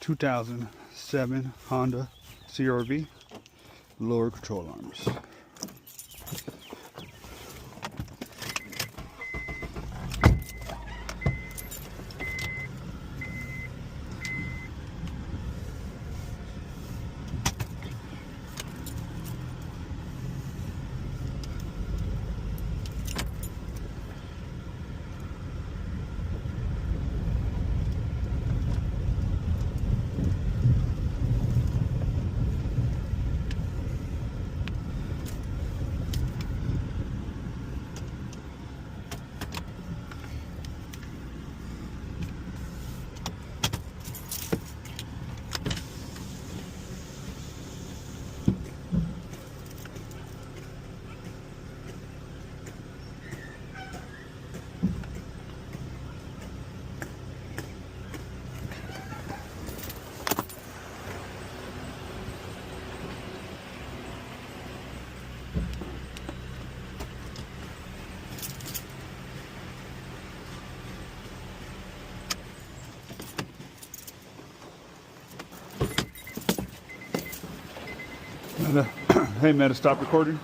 2007 Honda CRV lower control arms. Hey man, stop recording.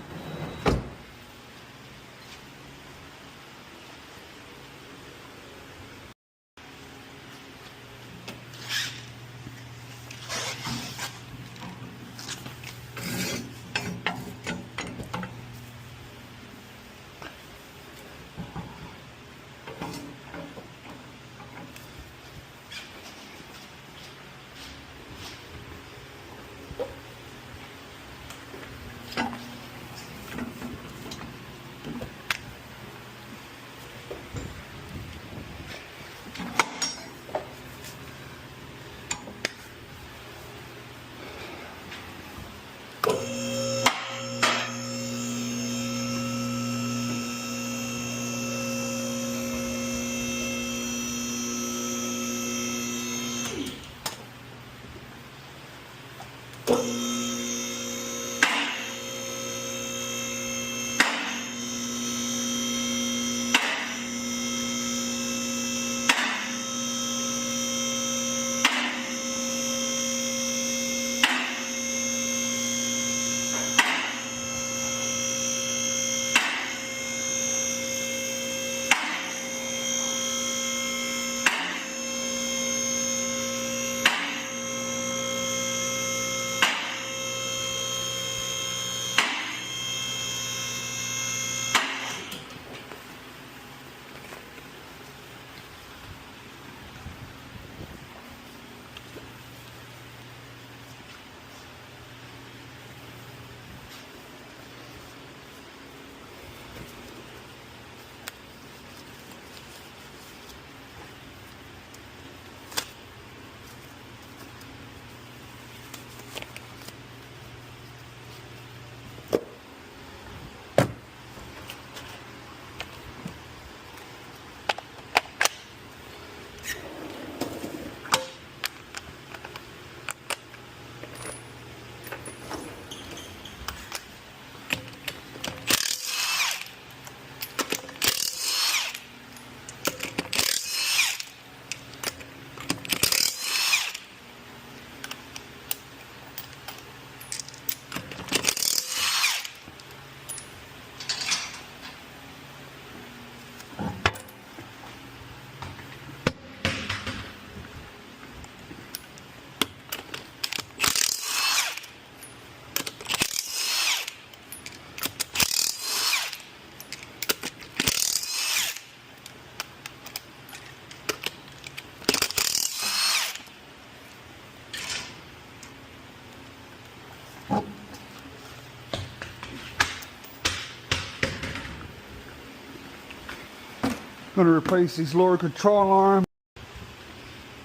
Going to replace these lower control arms.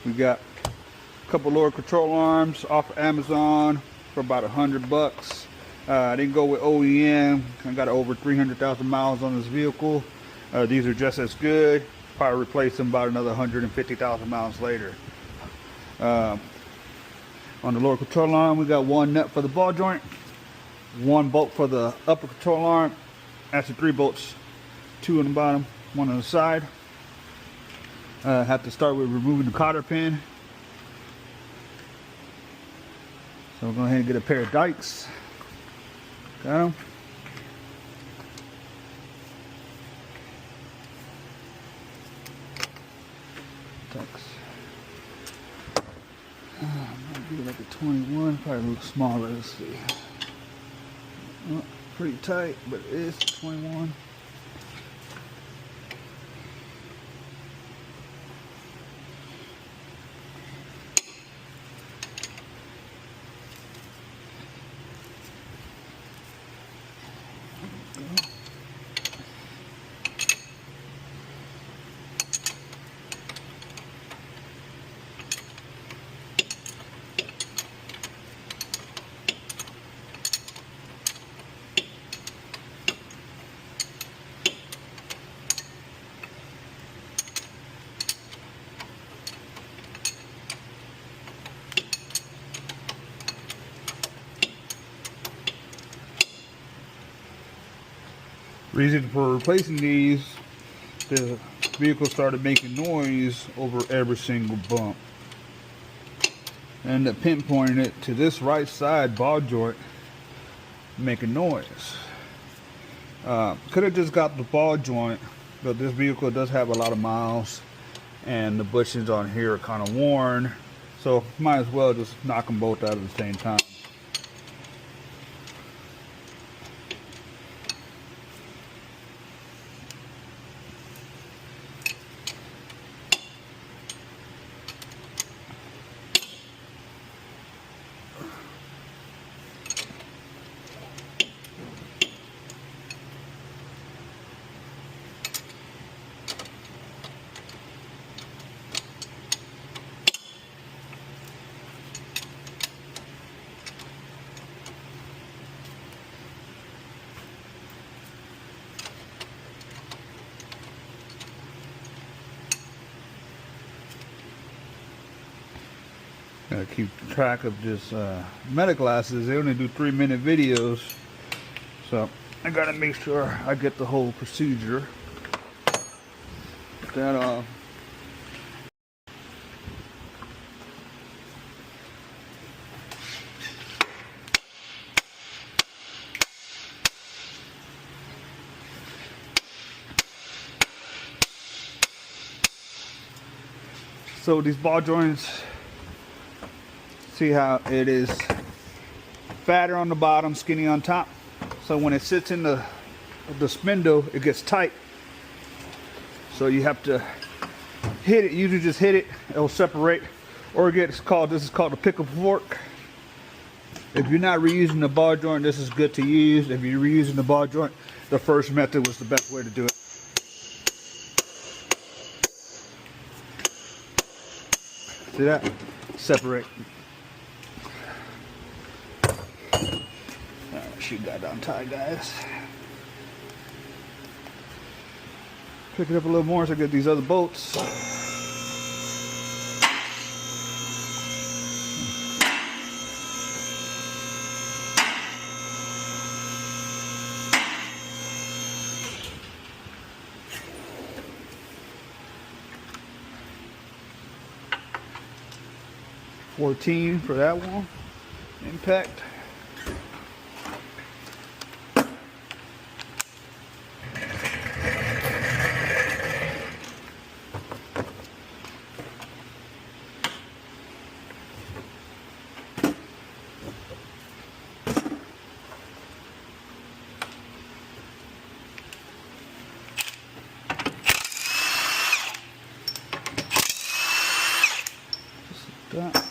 We got a couple lower control arms off of Amazon for about $100. I didn't go with OEM. I got over 300,000 miles on this vehicle. These are just as good. Probably replace them about another 150,000 miles later. On the lower control arm, we got one nut for the ball joint, one bolt for the upper control arm. Actually 3 bolts, 2 on the bottom, 1 on the side. Have to start with removing the cotter pin. So we'll go ahead and get a pair of dikes. Got them. Dikes. Might be like a 21, probably a little smaller. Let's see. Oh, pretty tight, but it is 21. Reason for replacing these, the vehicle started making noise over every single bump. I ended up pinpointing it to this right side ball joint making noise. Could have just got the ball joint, but this vehicle does have a lot of miles and the bushings on here are kind of worn, so might as well just knock them both out at the same time. Gotta keep track of this meta classes. They only do 3-minute videos, so I gotta make sure I get the whole procedure. Put that off. So these ball joints, see how it is fatter on the bottom, skinny on top. So when it sits in the spindle, it gets tight. So you have to hit it. Usually just hit it, it'll separate. Or this is called a pickle fork. If you're not reusing the ball joint, this is good to use. If you're reusing the ball joint, the first method was the best way to do it. See that? Separate. Shoot that down tight, guys. Pick it up a little more so I get these other bolts. $14 for that one. Impact. That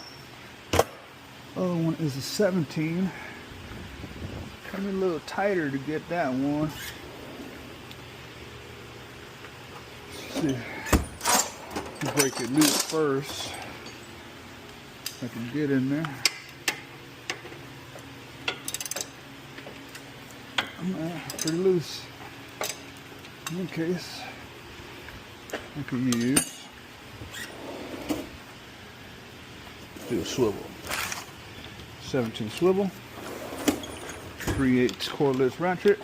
other one is a 17. Coming a little tighter to get that one. Let's see. Break it loose first. If I can get in there. Pretty loose. In case I could use. Do a swivel. 17 swivel. 3/8 cordless ratchet.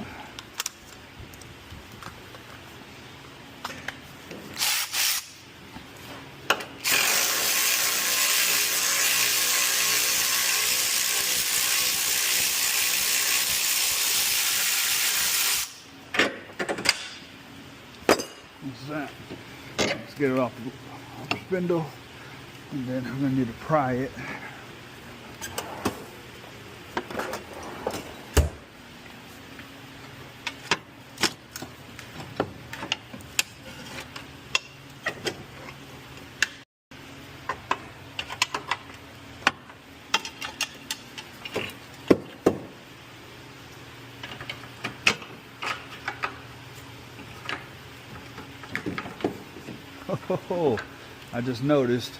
What's that? Let's get it off the spindle, and then I'm gonna need to pry it. Oh, I just noticed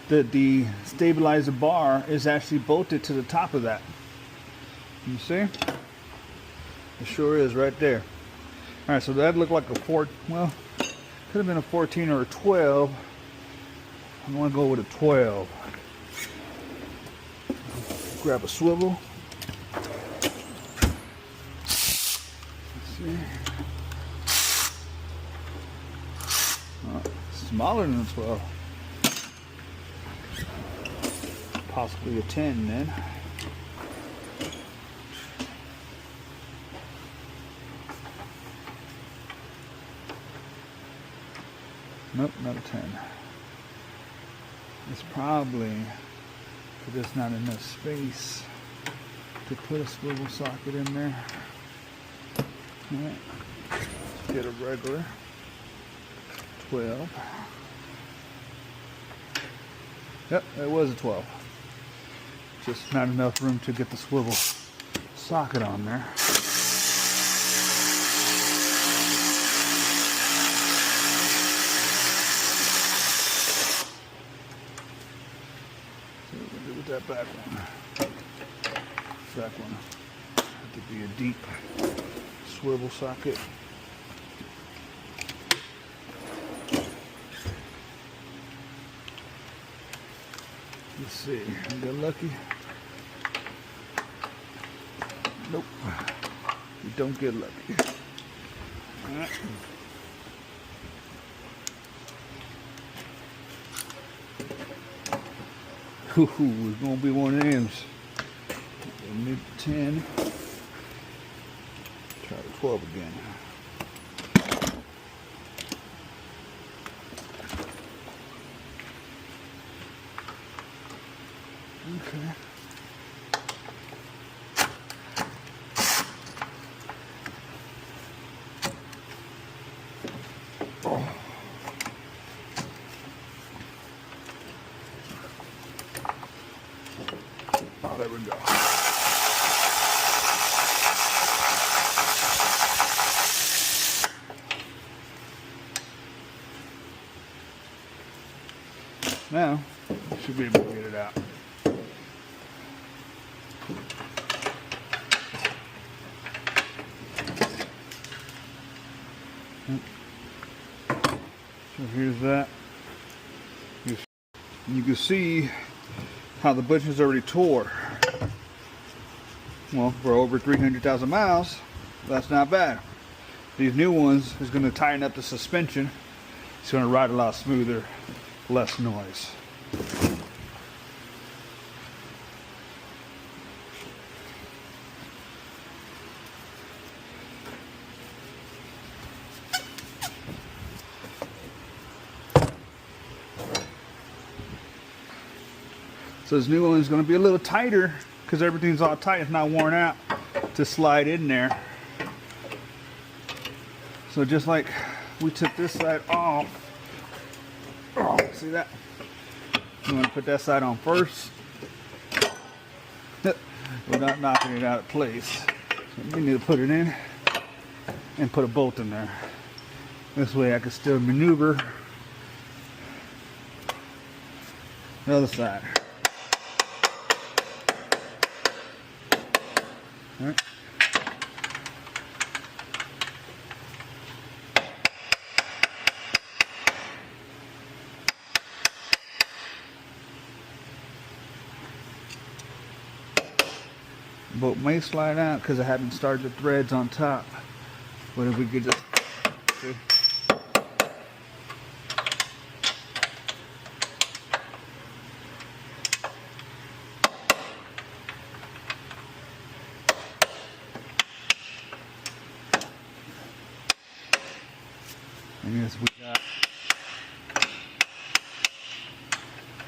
that the stabilizer bar is actually bolted to the top of that. You see? It sure is right there. All right, so that looked like a 4, well, could have been a 14 or a 12. I'm gonna go with a 12. Grab a swivel. Let's see. Smaller than a 12. Possibly a 10 then. Nope, not a 10. It's probably because there's not enough space to put a swivel socket in there. All right. Let's get a regular 12. Yep, it was a 12. Just not enough room to get the swivel socket on there. So what we'll do with that back one. Back one had to be a deep swivel socket. Let's see, I got lucky. Nope, you don't get lucky. All right. Ooh, it's gonna be one of them. Mid 10. Try the 12 again. Okay. Oh, there we go. Now, you should be able to get it out. So here's that. You can see how the bushes already tore. Well, for over 300,000 miles, that's not bad. These new ones is going to tighten up the suspension. It's going to ride a lot smoother, less noise. So this new one is going to be a little tighter because everything's all tight. It's not worn out to slide in there. So just like we took this side off. Oh, see that? You want to put that side on first without knocking it out of place. So we need to put it in and put a bolt in there. This way I can still maneuver the other side. All right. Bolt may slide out because I haven't started the threads on top. But if we could just see. And yes, we got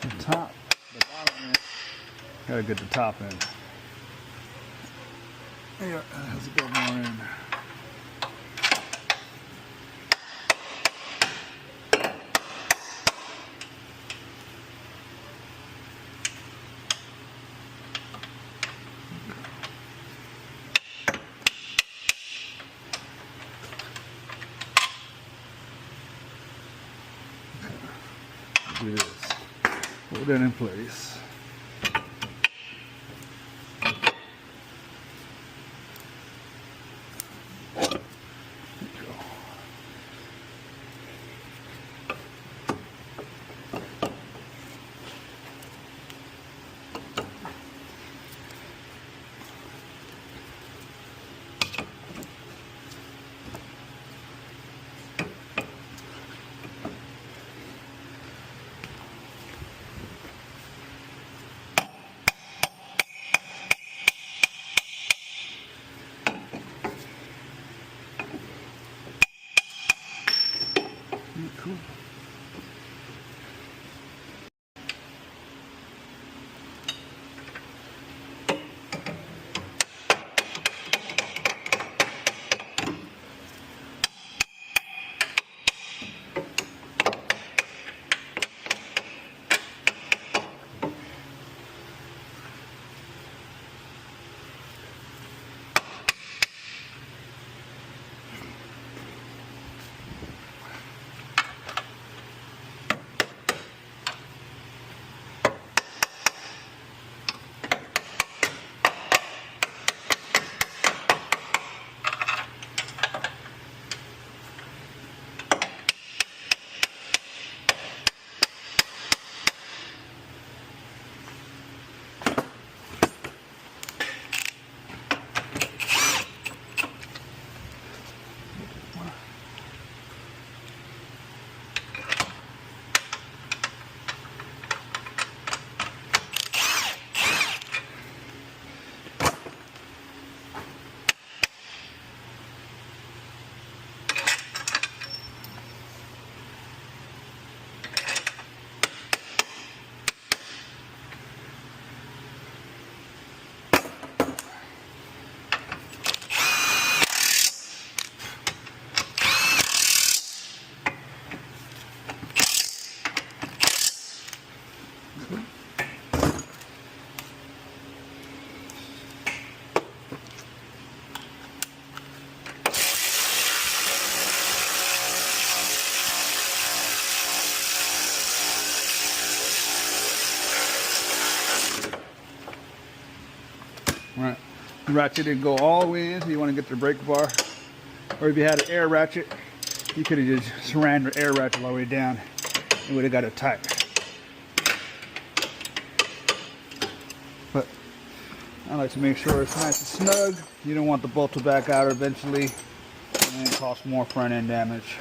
the top, the bottom end. Gotta get the top in. Yeah, let's go more in. Do this. Hold that in place. Cool. Right, ratchet didn't go all the way in, so you want to get the brake bar. Or if you had an air ratchet, you could have just ran the air ratchet all the way down. It would have got it tight. But I like to make sure it's nice and snug. You don't want the bolt to back out eventually and then cause more front end damage.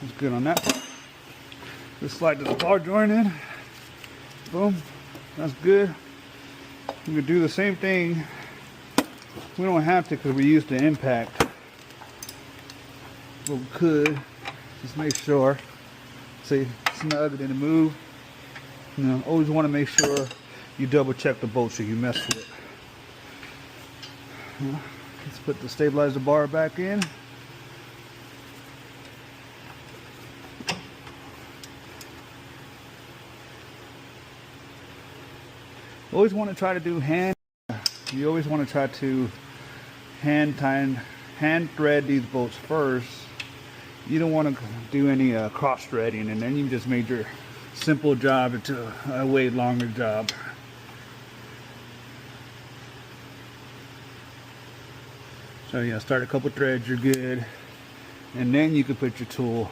That's good on that part. Just slide the bar joint in. Boom. That's good. You could do the same thing. We don't have to because we used the impact. But we could. Just make sure. See, snug, then move. You know, always want to make sure you double check the bolts that you mess with. Let's put the stabilizer bar back in. Always want to try to do you always want to try to hand thread these bolts first. You don't want to do any cross threading, and then you just made your simple job into a way longer job. So yeah, start a couple threads, you're good, and then you can put your tool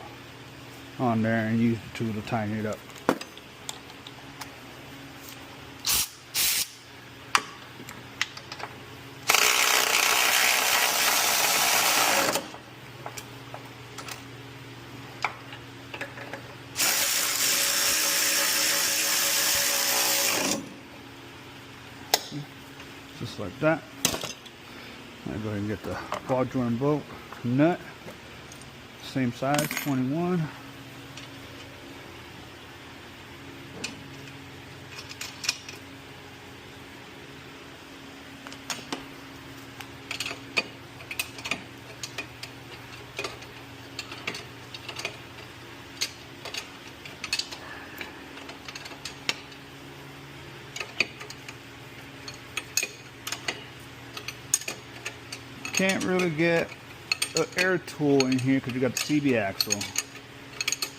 on there and use the tool to tighten it up. just like that. I'll go ahead and get the ball joint bolt nut, same size, 21. Can't really get an air tool in here because you got the CB axle.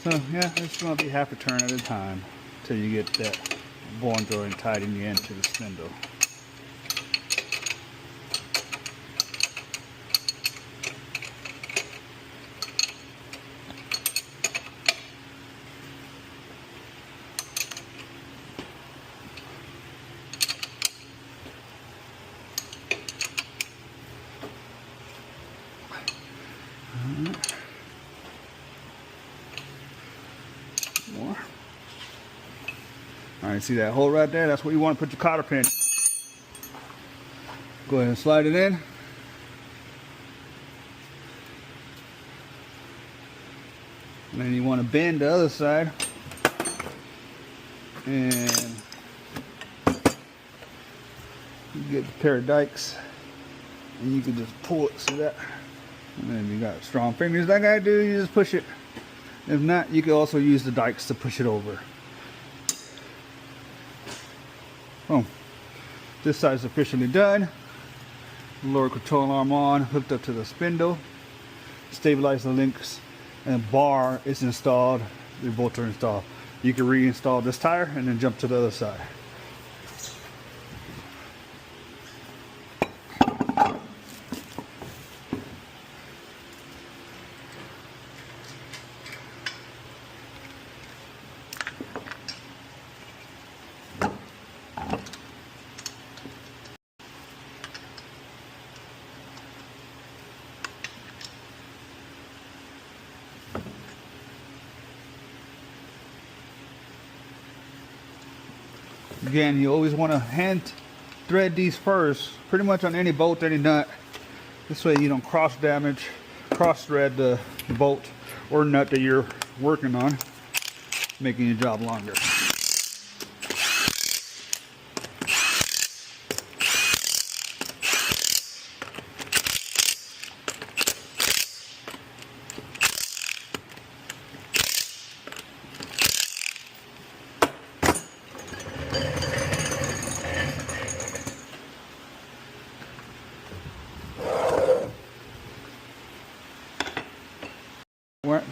So yeah, it's going to be half a turn at a time until you get that ball joint tied in the end to the spindle. More. All right, see that hole right there? That's where you want to put your cotter pin. Go ahead and slide it in. And then you want to bend the other side. And you get a pair of dikes. And you can just pull it, see that? And then you got strong fingers like I do, you just push it. If not, you can also use the dikes to push it over. Boom. This side is officially done. Lower control arm on, hooked up to the spindle. Stabilize the links, and bar is installed. The bolts are installed. You can reinstall this tire and then jump to the other side. Again, you always want to hand thread these first, pretty much on any bolt, any nut. This way you don't cross thread the bolt or nut that you're working on, making your job longer.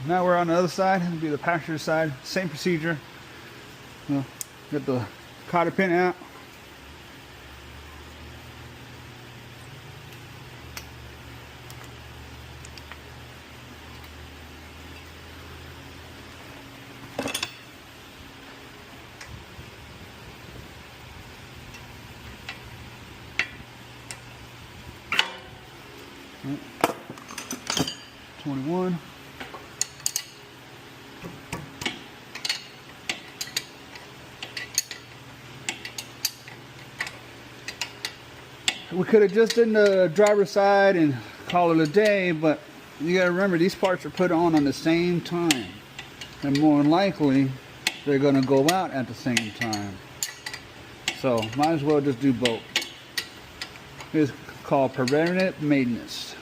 Now we're on the other side. It'll be the passenger side. Same procedure. Get the cotter pin out. Right. 21. We could have just done the driver's side and call it a day, but you gotta remember these parts are put on the same time, and more than likely they're gonna go out at the same time. So might as well just do both. It's called preventative maintenance.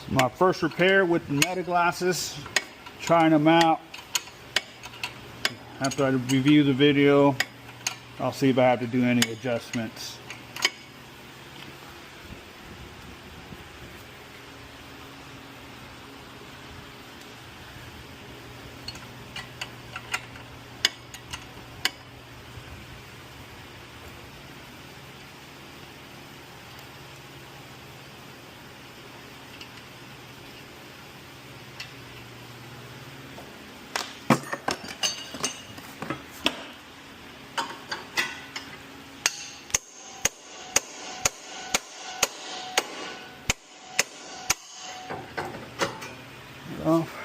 My first repair with the meta glasses, trying them out. After I review the video, I'll see if I have to do any adjustments. Off.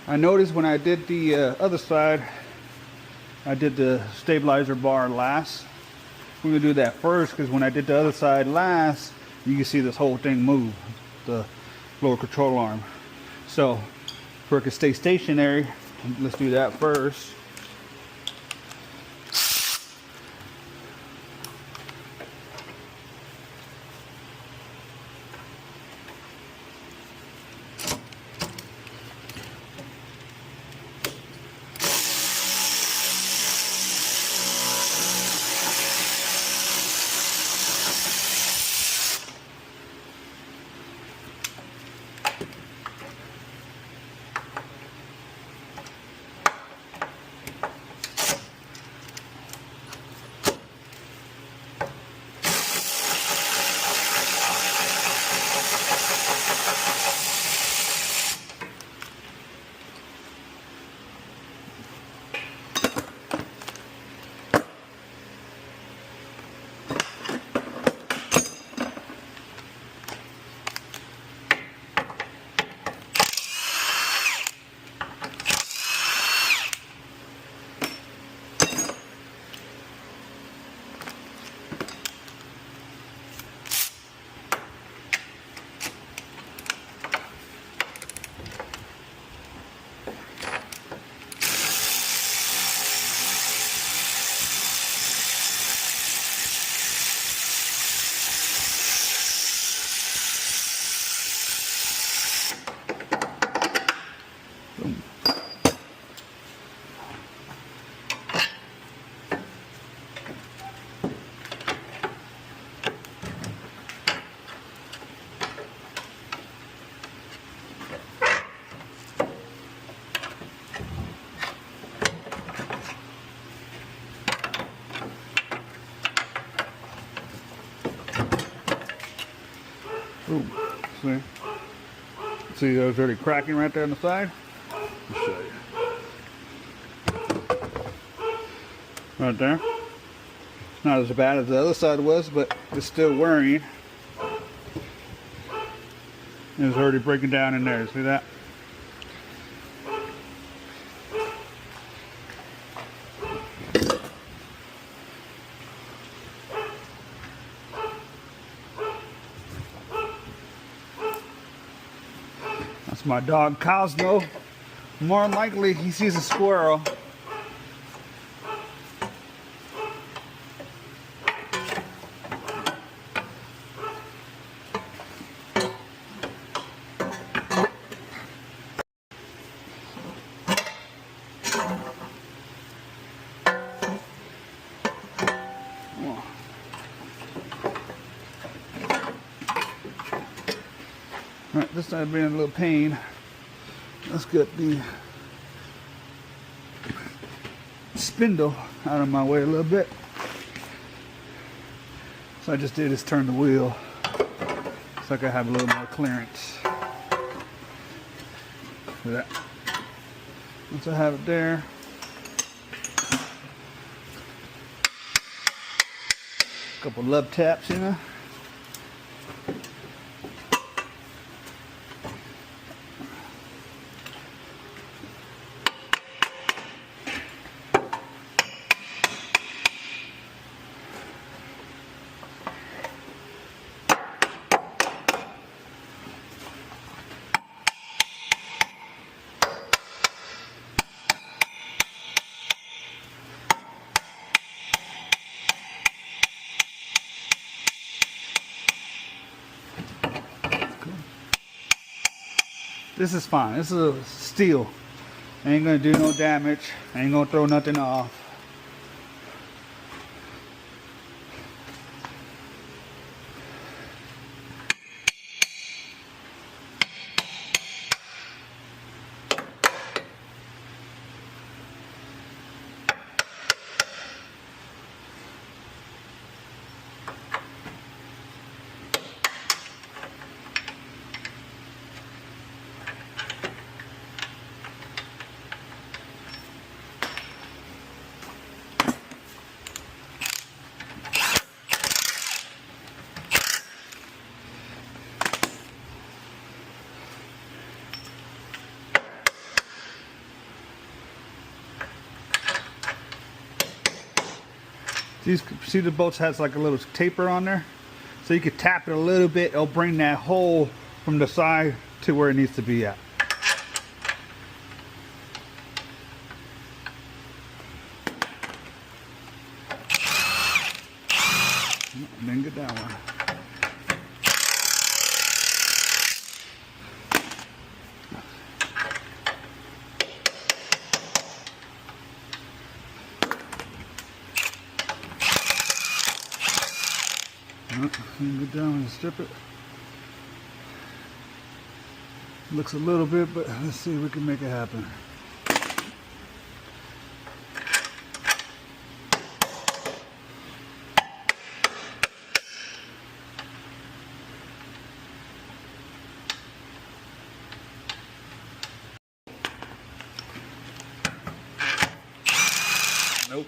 I noticed when I did the other side, I did the stabilizer bar last. We're gonna do that first because when I did the other side last, you can see this whole thing move, the lower control arm. So for it to stay stationary, let's do that first. Ooh, see those already cracking right there on the side? Let me show you. Right there. Not as bad as the other side was, but it's still worrying. It's already breaking down in there. See that? That's my dog Cosmo. More than likely he sees a squirrel. Alright, this side being a little pain. Let's get the spindle out of my way a little bit. So I just did is turn the wheel so I can have a little more clearance. For that. Once I have it there, a couple love taps, you know. This is fine. This is a steel. Ain't gonna do no damage. Ain't gonna throw nothing off. These, see the bolts has like a little taper on there, so you could tap it a little bit. It'll bring that hole from the side to where it needs to be at. Didn't get that one. Get down and strip it. Looks a little bit, but let's see if we can make it happen. Nope.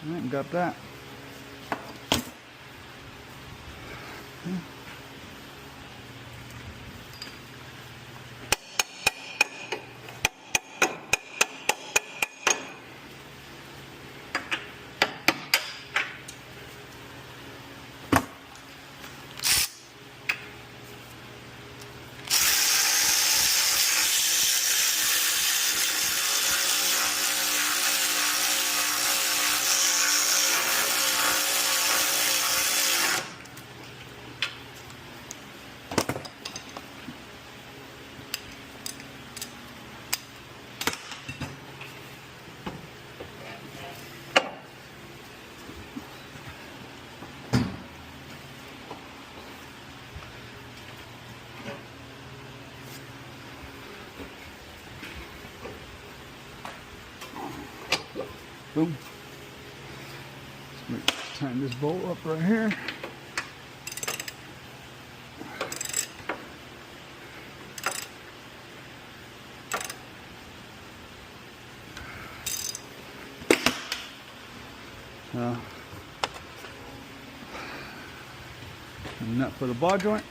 Alright, got that. Boom. Let's tighten this bolt up right here. A nut for the ball joint.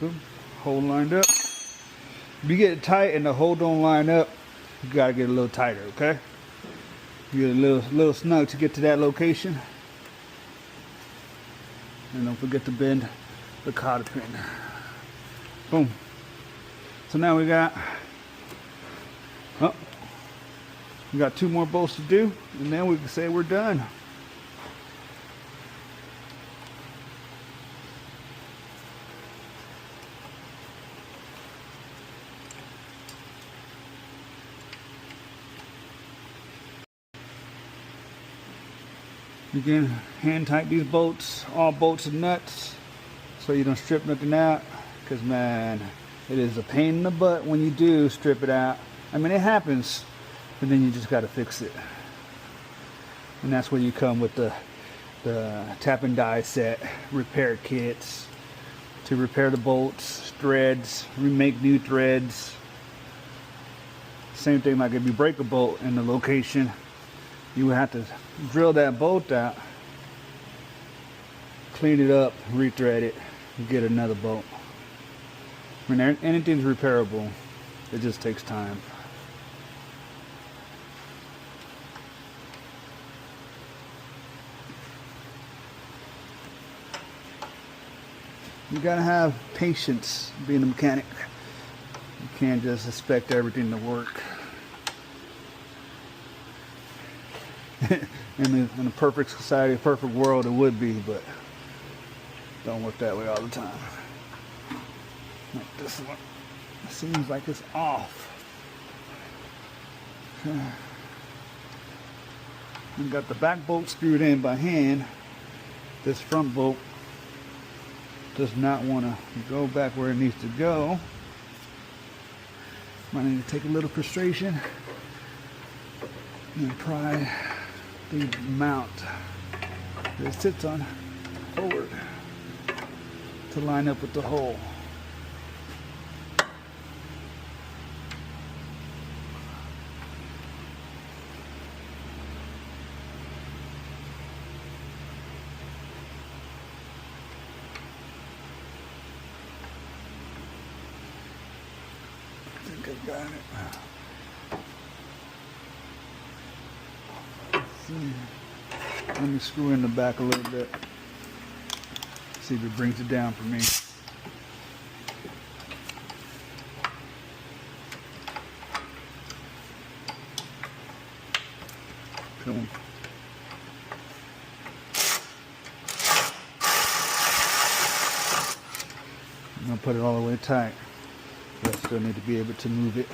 Boom. Hole lined up. If you get it tight and the hole don't line up, you gotta get a little tighter, okay? Get a little snug to get to that location. And don't forget to bend the cotter pin. Boom. So now we got, we got 2 more bolts to do, and then we can say we're done. You can hand tight these bolts, all bolts and nuts, so you don't strip nothing out. Because man, it is a pain in the butt when you do strip it out. I mean, it happens, but then you just got to fix it. And that's where you come with the tap and die set repair kits to repair the bolts, threads, remake new threads. Same thing, like if you break a bolt in the location, you would have to drill that bolt out, clean it up, rethread it, and get another bolt. I mean, anything's repairable. It just takes time. You gotta have patience being a mechanic. You can't just expect everything to work. in a perfect society, a perfect world, it would be, but don't work that way all the time. Like this one, it seems like it's off. I got the back bolt screwed in by hand. This front bolt does not want to go back where it needs to go. Might need to take a little frustration and pry the mount that it sits on forward to line up with the hole. I think I've got it. Let me screw in the back a little bit. See if it brings it down for me. Come on. I'm gonna put it all the way tight. But I still need to be able to move it.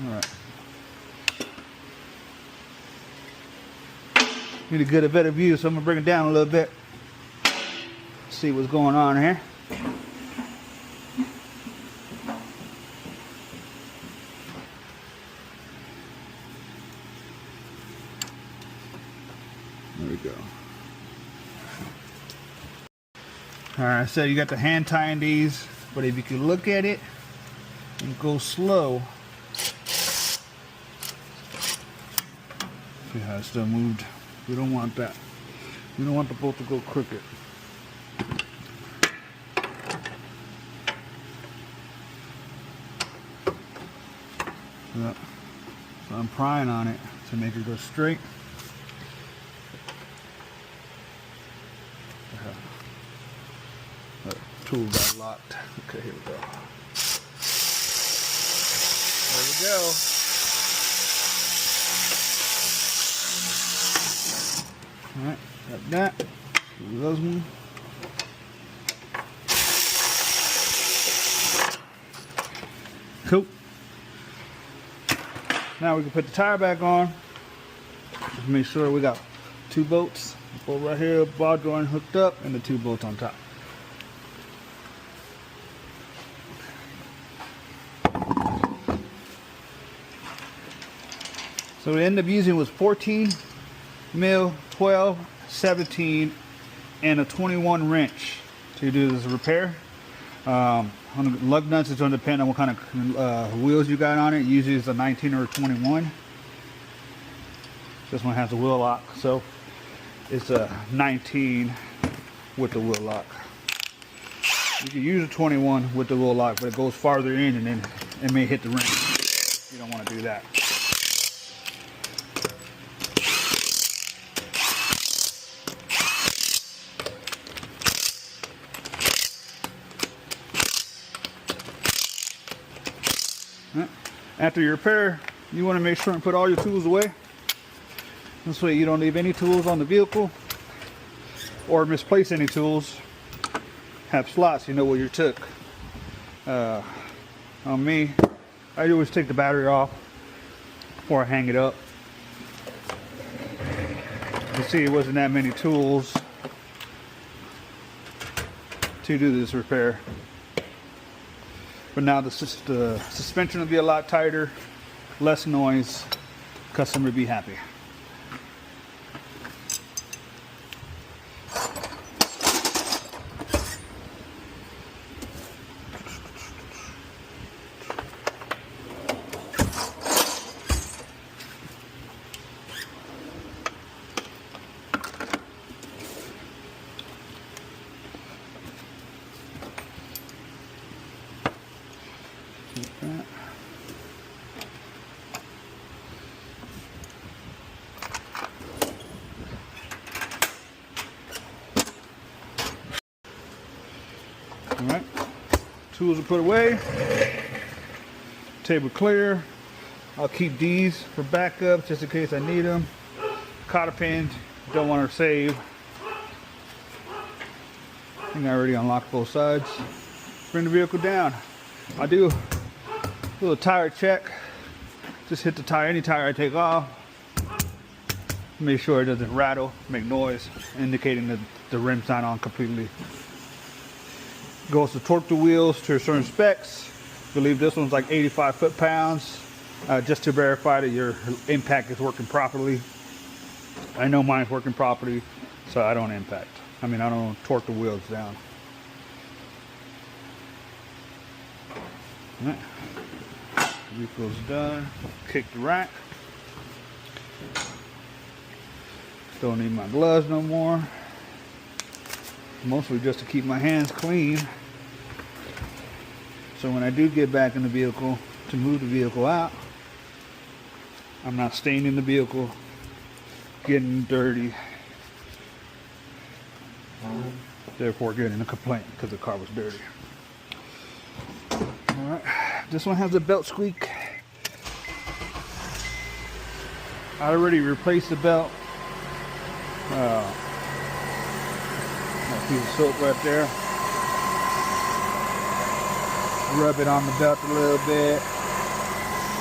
Alright. Need to get a better view, so I'm gonna bring it down a little bit. See what's going on here. There we go. Alright, so you got the hand tying these, but if you can look at it and go slow. See how it's still moved? We don't want that. We don't want the bolt to go crooked. So I'm prying on it to make it go straight. The tool got locked. Okay, here we go. There we go. Alright, got that. Do those one. Cool. Now we can put the tire back on. Just make sure we got two bolts. The bolt right here, ball joint hooked up, and the two bolts on top. So we ended up using was 14 mil, 12, 17, and a 21 wrench to do this repair. On the lug nuts, it's going to depend on what kind of wheels you got on it. Usually it's a 19 or a 21. This one has a wheel lock, so it's a 19 with the wheel lock. You can use a 21 with the wheel lock, but it goes farther in and then it may hit the ring. You don't want to do that. After your repair, you want to make sure and put all your tools away. This way you don't leave any tools on the vehicle or misplace any tools. have slots, you know where you took. On me, I always take the battery off before I hang it up. You see, it wasn't that many tools to do this repair. But now the suspension will be a lot tighter, less noise. Customer will be happy. That. All right, tools are put away, table clear. I'll keep these for backup just in case I need them. Cotter pins, don't want to save. I think I already unlocked both sides. Bring the vehicle down. I do a little tire check. Just hit the tire, any tire I take off. Make sure it doesn't rattle, make noise, indicating that the rim's not on completely. Goes to torque the wheels to certain specs. I believe this one's like 85 foot-pounds, just to verify that your impact is working properly. I know mine's working properly, so I don't impact. I don't torque the wheels down. All right. Vehicle's done. Kick the rack. Don't need my gloves no more. Mostly just to keep my hands clean. So when I do get back in the vehicle to move the vehicle out, I'm not staining the vehicle, getting dirty, therefore getting a complaint because the car was dirty. Alright, this one has a belt squeak. I already replaced the belt. A piece of soap right there. Rub it on the belt a little bit.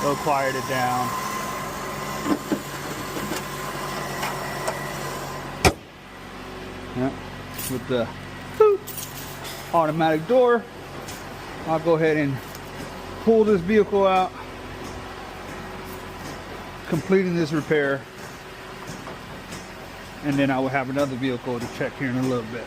It'll quiet it down. Yeah, with the automatic door, I'll go ahead and pull this vehicle out, completing this repair, and then I will have another vehicle to check here in a little bit.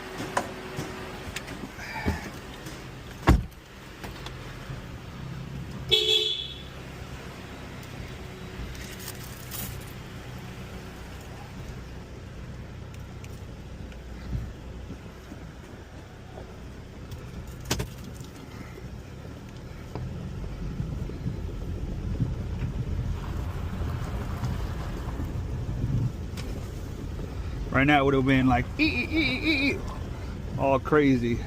Right now it would have been like all crazy.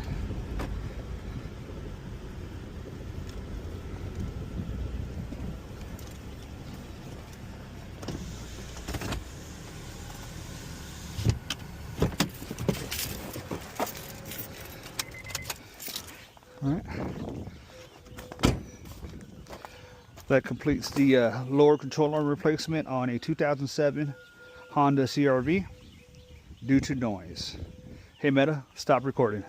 All right. That completes the lower control arm replacement on a 2007 Honda CRV due to noise. Hey Meta, stop recording.